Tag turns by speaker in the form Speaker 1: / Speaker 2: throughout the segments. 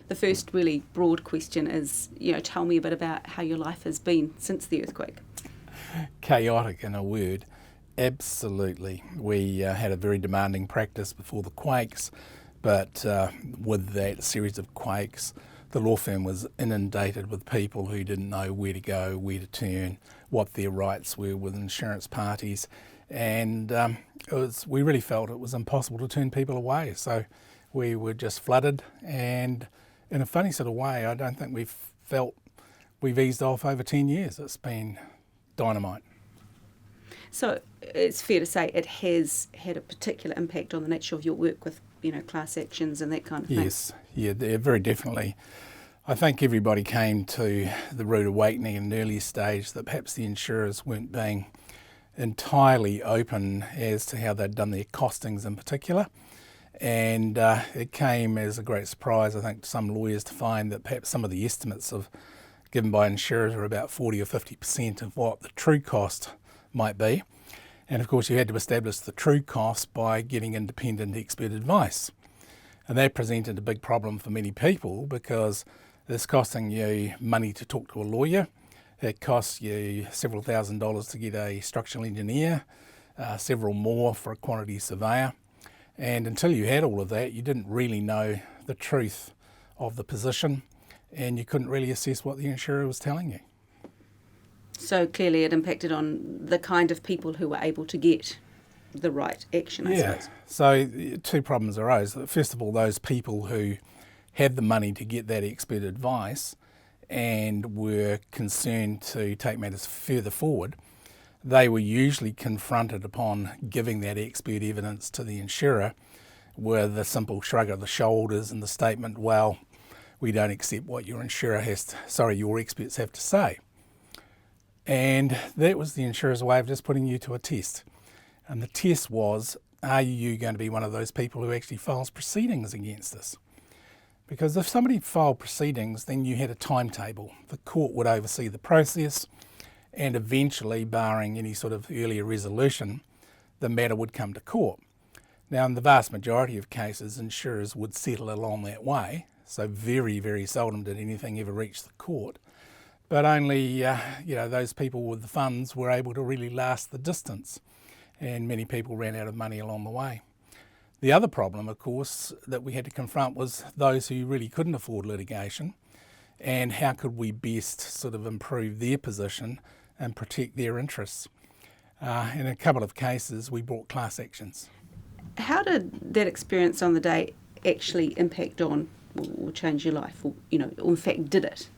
Speaker 1: The first really broad question is, tell me a bit about how your life has been since the earthquake.
Speaker 2: Chaotic, in a word. Absolutely. We had a very demanding practice before the quakes, but with that series of quakes, the law firm was inundated with people who didn't know where to go, where to turn, what their rights were with insurance parties, and we really felt it was impossible to turn people away. So we were just flooded, and in a funny sort of way, I don't think we've eased off over 10 years. It's been dynamite.
Speaker 1: So it's fair to say it has had a particular impact on the nature of your work with, class actions and that kind of thing.
Speaker 2: Yes, yeah, very definitely. I think everybody came to the rude awakening in an early stage that perhaps the insurers weren't being entirely open as to how they'd done their costings in particular. And it came as a great surprise, I think, to some lawyers to find that perhaps some of the estimates given by insurers are about 40 or 50% of what the true cost might be. And of course you had to establish the true cost by getting independent expert advice. And that presented a big problem for many people because it's costing you money to talk to a lawyer. It costs you several $1,000s to get a structural engineer, several more for a quantity surveyor. And until you had all of that, you didn't really know the truth of the position and you couldn't really assess what the insurer was telling you.
Speaker 1: So clearly it impacted on the kind of people who were able to get the right action, I suppose.
Speaker 2: So two problems arose. First of all, those people who had the money to get that expert advice and were concerned to take matters further forward, they were usually confronted upon giving that expert evidence to the insurer with a simple shrug of the shoulders and the statement, well, we don't accept what your your experts have to say. And that was the insurer's way of just putting you to a test. And the test was, are you going to be one of those people who actually files proceedings against us? Because if somebody filed proceedings, then you had a timetable. The court would oversee the process, and eventually, barring any sort of earlier resolution, the matter would come to court. Now, in the vast majority of cases, insurers would settle along that way, so very, very seldom did anything ever reach the court. But only, those people with the funds were able to really last the distance, and many people ran out of money along the way. The other problem, of course, that we had to confront was those who really couldn't afford litigation, and how could we best sort of improve their position and protect their interests. In a couple of cases, we brought class actions.
Speaker 1: How did that experience on the day actually impact on or change your life? Or in fact, did it?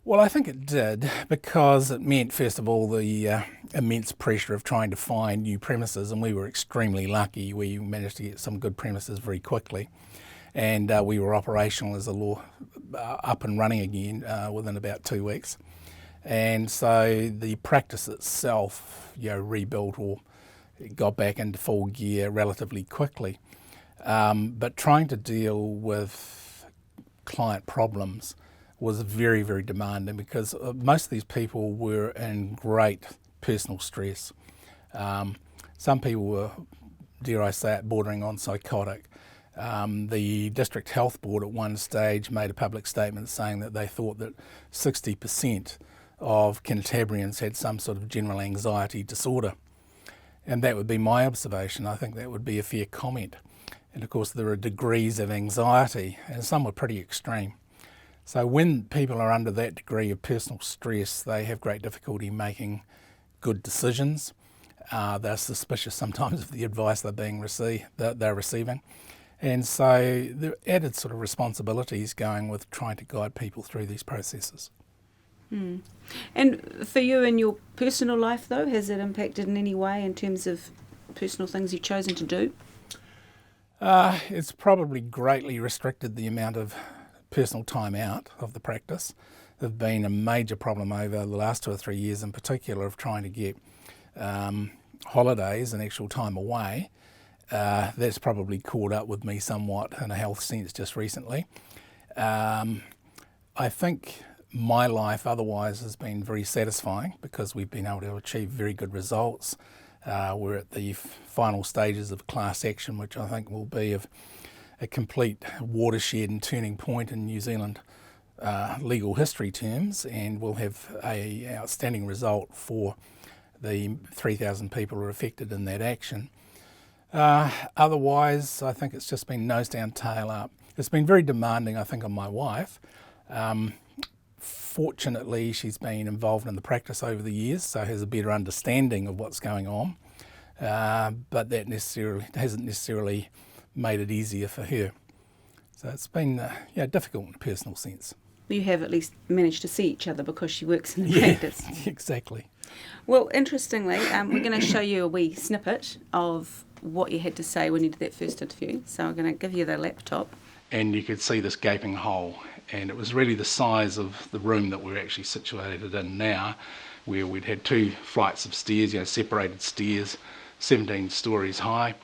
Speaker 2: Well, I think it did, because it meant, first of all, the immense pressure of trying to find new premises, and we were extremely lucky. We managed to get some good premises very quickly, and we were operational as a law up and running again within about 2 weeks. And so the practice itself, rebuilt or got back into full gear relatively quickly. But trying to deal with client problems was very, very demanding, because most of these people were in great personal stress. Some people were, dare I say it, bordering on psychotic. The District Health Board at one stage made a public statement saying that they thought that 60% of Cantabrians had some sort of general anxiety disorder. And that would be my observation. I think that would be a fair comment. And of course there are degrees of anxiety, and some were pretty extreme. So when people are under that degree of personal stress, they have great difficulty making good decisions. They're suspicious sometimes of the advice they're receiving. And so there are added sort of responsibilities going with trying to guide people through these processes.
Speaker 1: And for you in your personal life, though, has it impacted in any way in terms of personal things you've chosen to do?
Speaker 2: It's probably greatly restricted the amount of personal time out of the practice. There's been a major problem over the last 2 or 3 years in particular of trying to get holidays and actual time away. That's probably caught up with me somewhat in a health sense just recently. I think my life otherwise has been very satisfying, because we've been able to achieve very good results. We're at the final stages of class action, which I think will be of a complete watershed and turning point in New Zealand legal history terms, and will have a outstanding result for the 3,000 people who are affected in that action. Otherwise, I think it's just been nose down, tail up. It's been very demanding, I think, on my wife. Fortunately, she's been involved in the practice over the years, so has a better understanding of what's going on. But that hasn't necessarily made it easier for her. So it's been difficult in a personal sense.
Speaker 1: You have at least managed to see each other because she works in the practice.
Speaker 2: Exactly.
Speaker 1: Well, interestingly, we're going to show you a wee snippet of what you had to say when you did that first interview. So I'm going to give you the laptop.
Speaker 2: And you could see this gaping hole, and it was really the size of the room that we're actually situated in now, where we'd had 2 flights of stairs, separated stairs, 17 stories high,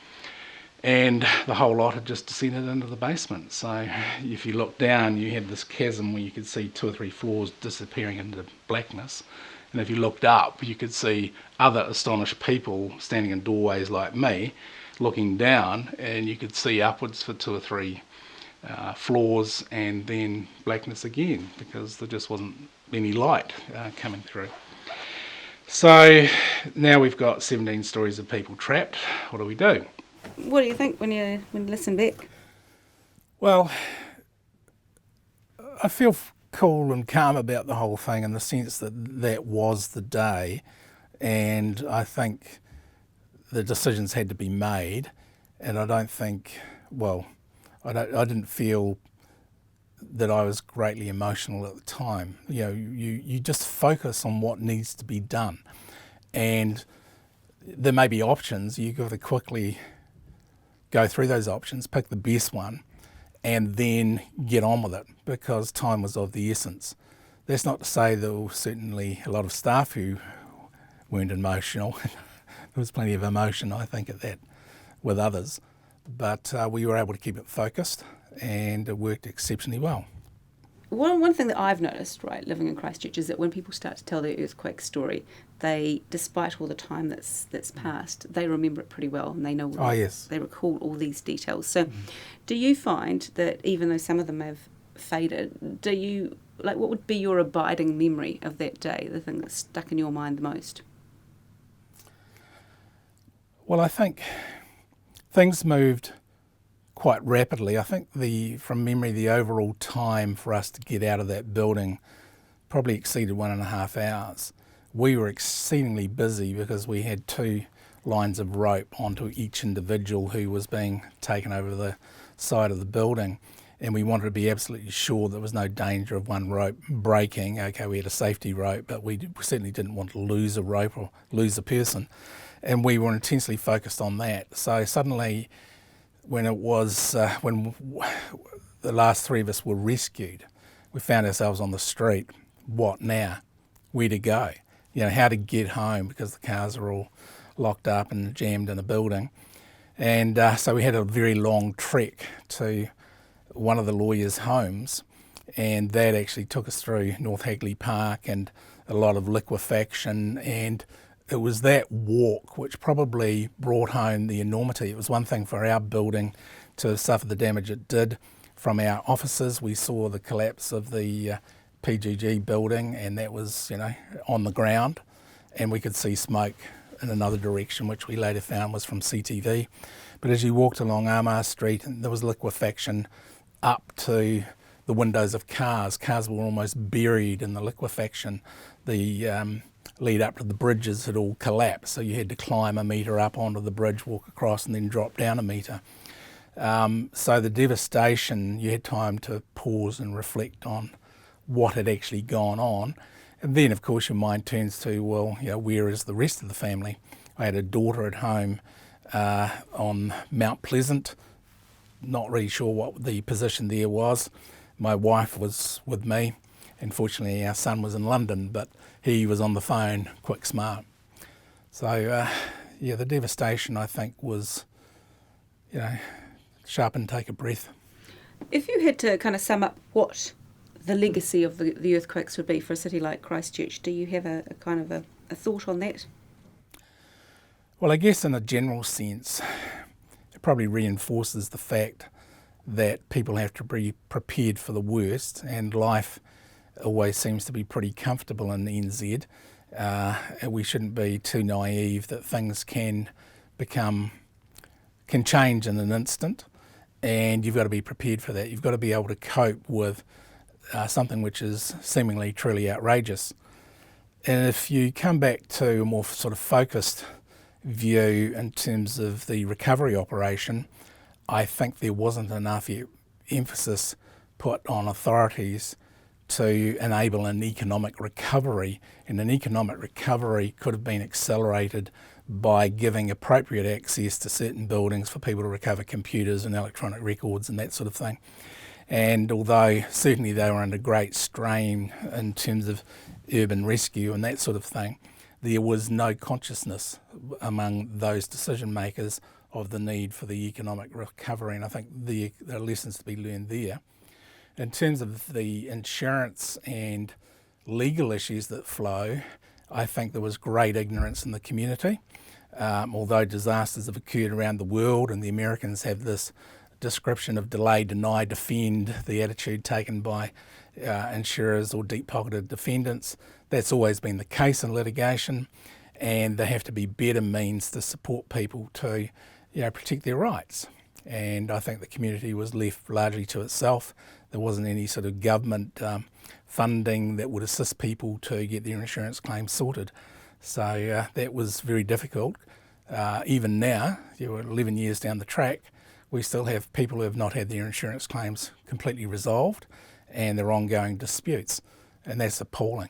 Speaker 2: and the whole lot had just descended into the basement. So if you look down, you had this chasm where you could see 2 or 3 floors disappearing into blackness, and if you looked up, you could see other astonished people standing in doorways like me, looking down, and you could see upwards for 2 or 3 floors, and then blackness again, because there just wasn't any light coming through. So now we've got 17 stories of people trapped. What do we do?
Speaker 1: What do you think when you listen back?
Speaker 2: Well, I feel cool and calm about the whole thing, in the sense that that was the day, and I think the decisions had to be made, and I don't think, I didn't feel that I was greatly emotional at the time. You just focus on what needs to be done, and there may be options. You've got to quickly go through those options, pick the best one, and then get on with it, because time was of the essence. That's not to say there were certainly a lot of staff who weren't emotional. There was plenty of emotion, I think, at that with others, but we were able to keep it focused, and it worked exceptionally well.
Speaker 1: One thing that I've noticed, right, living in Christchurch, is that when people start to tell their earthquake story, they, despite all the time that's passed, they remember it pretty well, and they know.
Speaker 2: Oh, yes.
Speaker 1: They recall all these details. So, do you find that even though some of them have faded, what would be your abiding memory of that day, the thing that stuck in your mind the most?
Speaker 2: Well, I think things moved quite rapidly. I think from memory, the overall time for us to get out of that building probably exceeded 1.5 hours. We were exceedingly busy because we had 2 lines of rope onto each individual who was being taken over the side of the building, and we wanted to be absolutely sure there was no danger of one rope breaking. Okay, we had a safety rope, but we certainly didn't want to lose a rope or lose a person, and we were intensely focused on that. So suddenly, when the last 3 of us were rescued, we found ourselves on the street. What now? Where to go? How to get home, because the cars are all locked up and jammed in a building. And so we had a very long trek to one of the lawyers' homes, and that actually took us through North Hagley Park and a lot of liquefaction, and it was that walk which probably brought home the enormity. It was one thing for our building to suffer the damage it did. From our offices, we saw the collapse of the PGG building, and that was, on the ground, and we could see smoke in another direction, which we later found was from CTV. But as you walked along Armour Street, there was liquefaction up to the windows of cars. Cars were almost buried in the liquefaction. The lead up to the bridges had all collapsed, so you had to climb a metre up onto the bridge, walk across, and then drop down a metre. So the devastation, you had time to pause and reflect on what had actually gone on. And then, of course, your mind turns to, where is the rest of the family? I had a daughter at home on Mount Pleasant, not really sure what the position there was. My wife was with me. Unfortunately, our son was in London, but he was on the phone, quick smart. So, the devastation, I think, was, sharp and take a breath.
Speaker 1: If you had to kind of sum up what the legacy of the earthquakes would be for a city like Christchurch, do you have a kind of a thought on that?
Speaker 2: Well, I guess in a general sense, it probably reinforces the fact that people have to be prepared for the worst, and life always seems to be pretty comfortable in NZ. We shouldn't be too naive that things can change in an instant, and you've got to be prepared for that. You've got to be able to cope with something which is seemingly truly outrageous. And if you come back to a more sort of focused view in terms of the recovery operation, I think there wasn't enough emphasis put on authorities to enable an economic recovery, and an economic recovery could have been accelerated by giving appropriate access to certain buildings for people to recover computers and electronic records and that sort of thing. And although certainly they were under great strain in terms of urban rescue and that sort of thing, there was no consciousness among those decision makers of the need for the economic recovery, and I think there are lessons to be learned there. In terms of the insurance and legal issues that flow, I think there was great ignorance in the community. Although disasters have occurred around the world, and the Americans have this description of delay, deny, defend, the attitude taken by insurers or deep-pocketed defendants, that's always been the case in litigation, and there have to be better means to support people to protect their rights. And I think the community was left largely to itself. There wasn't any sort of government funding that would assist people to get their insurance claims sorted. So that was very difficult. Even now, 11 years down the track, we still have people who have not had their insurance claims completely resolved, and there are ongoing disputes, and that's appalling.